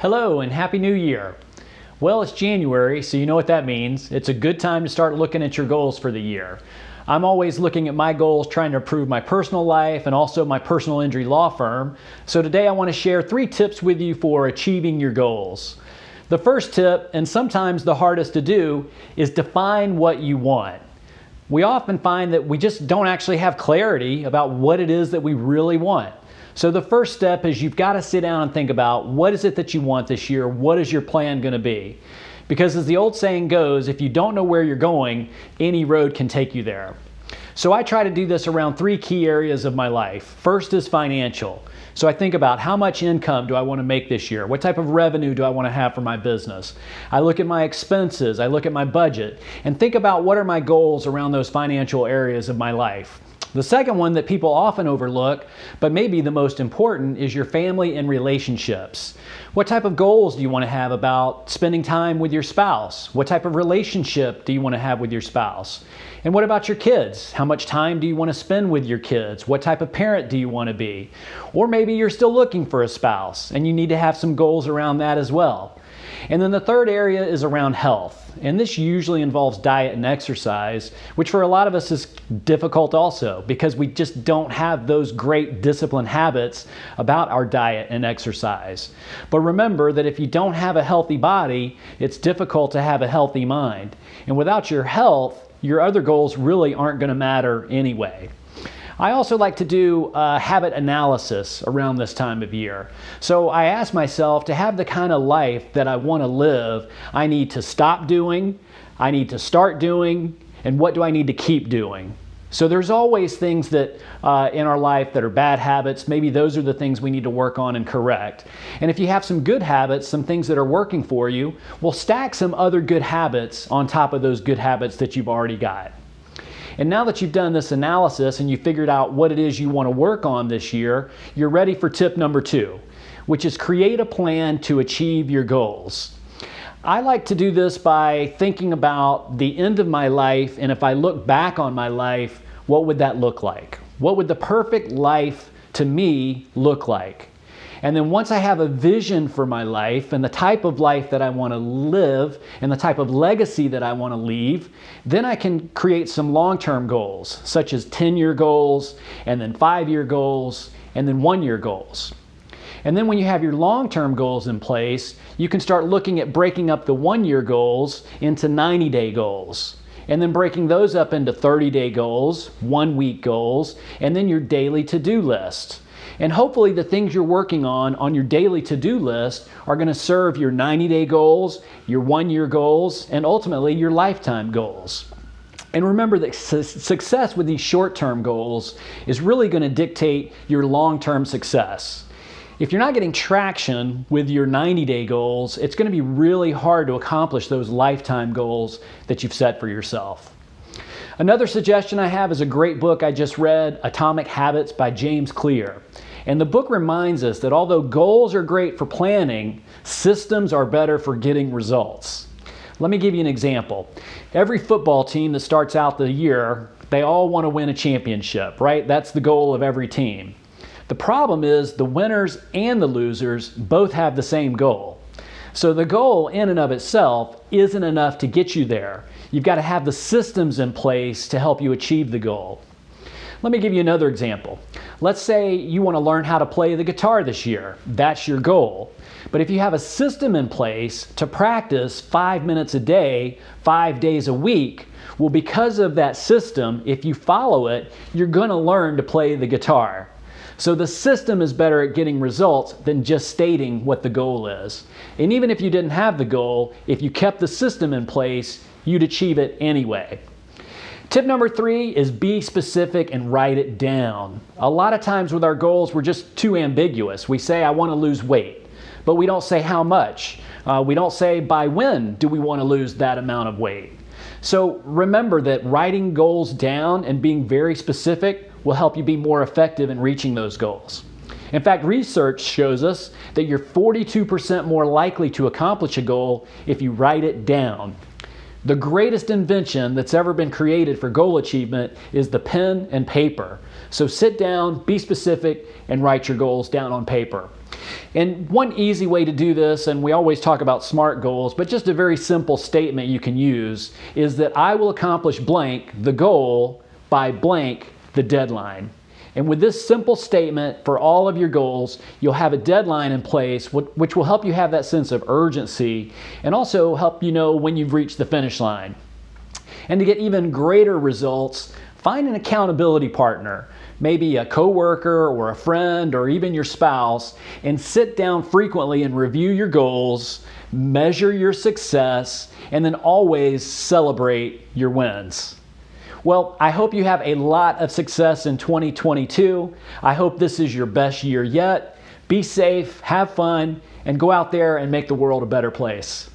Hello and Happy New Year. Well, it's January, so you know what that means. It's a good time to start looking at your goals for the year. I'm always looking at my goals, trying to improve my personal life and also my personal injury law firm. So today I want to share 3 tips with you for achieving your goals. The first tip, and sometimes the hardest to do, is define what you want. We often find that we just don't actually have clarity about what it is that we really want. So the first step is you've got to sit down and think about what is it that you want this year? What is your plan going to be? Because as the old saying goes, if you don't know where you're going, any road can take you there. So I try to do this around 3 key areas of my life. First is financial. So I think about how much income do I want to make this year? What type of revenue do I want to have for my business? I look at my expenses, I look at my budget, and think about what are my goals around those financial areas of my life. The second one that people often overlook, but maybe the most important, is your family and relationships. What type of goals do you want to have about spending time with your spouse? What type of relationship do you want to have with your spouse? And what about your kids? How much time do you want to spend with your kids? What type of parent do you want to be? Or maybe you're still looking for a spouse and you need to have some goals around that as well. And then the third area is around health. And this usually involves diet and exercise, which for a lot of us is difficult also because we just don't have those great disciplined habits about our diet and exercise. But remember that if you don't have a healthy body, it's difficult to have a healthy mind. And without your health, your other goals really aren't going to matter anyway. I also like to do habit analysis around this time of year. So I ask myself, to have the kind of life that I want to live, I need to stop doing, I need to start doing, and what do I need to keep doing? So there's always things that in our life that are bad habits. Maybe those are the things we need to work on and correct. And if you have some good habits, some things that are working for you, we'll stack some other good habits on top of those good habits that you've already got. And now that you've done this analysis and you figured out what it is you want to work on this year, you're ready for tip number 2, which is create a plan to achieve your goals. I like to do this by thinking about the end of my life, and if I look back on my life, what would that look like? What would the perfect life to me look like? And then once I have a vision for my life and the type of life that I want to live and the type of legacy that I want to leave, then I can create some long-term goals, such as 10-year goals, and then 5-year goals, and then 1-year goals. And then when you have your long-term goals in place, you can start looking at breaking up the 1-year goals into 90-day goals. And then breaking those up into 30-day goals, 1-week goals, and then your daily to-do list. And hopefully the things you're working on your daily to-do list are going to serve your 90-day goals, your 1-year goals, and ultimately your lifetime goals. And remember that success with these short-term goals is really going to dictate your long-term success. If you're not getting traction with your 90-day goals, it's going to be really hard to accomplish those lifetime goals that you've set for yourself. Another suggestion I have is a great book I just read, Atomic Habits by James Clear. And the book reminds us that although goals are great for planning, systems are better for getting results. Let me give you an example. Every football team that starts out the year, they all want to win a championship, right? That's the goal of every team. The problem is the winners and the losers both have the same goal. So the goal in and of itself isn't enough to get you there. You've got to have the systems in place to help you achieve the goal. Let me give you another example. Let's say you want to learn how to play the guitar this year. That's your goal. But if you have a system in place to practice 5 minutes a day, 5 days a week, well, because of that system, if you follow it, you're going to learn to play the guitar. So the system is better at getting results than just stating what the goal is. And even if you didn't have the goal, if you kept the system in place, you'd achieve it anyway. Tip number 3 is be specific and write it down. A lot of times with our goals, we're just too ambiguous. We say, I want to lose weight, but we don't say how much. We don't say by when do we want to lose that amount of weight. So remember that writing goals down and being very specific will help you be more effective in reaching those goals. In fact, research shows us that you're 42% more likely to accomplish a goal if you write it down. The greatest invention that's ever been created for goal achievement is the pen and paper. So sit down, be specific, and write your goals down on paper. And one easy way to do this, and we always talk about SMART goals, but just a very simple statement you can use, is that I will accomplish blank, the goal, by blank, the deadline. And with this simple statement for all of your goals, you'll have a deadline in place which will help you have that sense of urgency and also help you know when you've reached the finish line. And to get even greater results, find an accountability partner, maybe a coworker or a friend or even your spouse, and sit down frequently and review your goals, measure your success, and then always celebrate your wins. Well, I hope you have a lot of success in 2022. I hope this is your best year yet. Be safe, have fun, and go out there and make the world a better place.